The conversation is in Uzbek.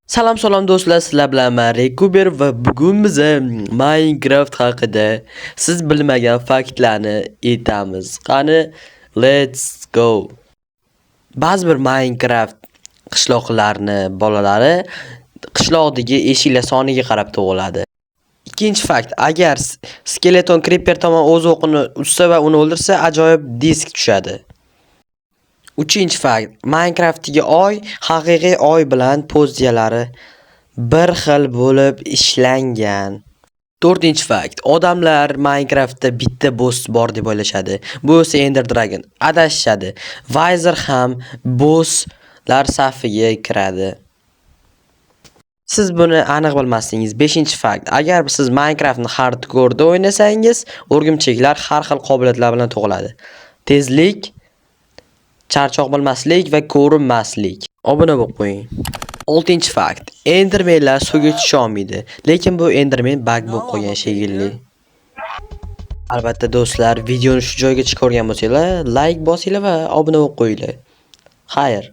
Salom do'stlar, sizlar bilan men Rekuber va bugun biz Minecraft haqida siz bilmagan faktlarni aytamiz. Qani, let's go. Ba'zi bir Minecraft qishloqlarni bolalari qishloqdagi eshiklar soniga qarab tug'iladi. Ikkinchi fakt, agar skeleton creeper tomon o'z o'qini utsa va uni o'ldirsa, ajoyib disk tushadi. Uchinchi fakt, Minecraftdagi oy haqiqiy oy bilan pozitsiyalari bir xil bo'lib ishlangan. To'rtinchi fakt, odamlar Minecraftda bitta boss bor deb o'ylashadi. Bu esa Ender Dragon. Adashishadi. Vizer ham bosslar safiga kiradi. Siz buni aniq bilmasangiz, 5-fakt, agar siz Minecraftni hardcore o'ynasangiz, o'rgimchaklar har xil qobiliyatlar bilan tug'iladi. Tezlik, charchoq bilmaslik va ko'rinmaslik. Obuna bo'lib qo'ying. 6-fakt. Endermenlar suvga tusha olmaydi, lekin bu Enderman bug bo'lib qolgan shekilli. Albatta do'stlar, videoni shu joygacha ko'rgan bo'lsanglar, like bosinglar va obuna bo'lib qo'yinglar. Xayr.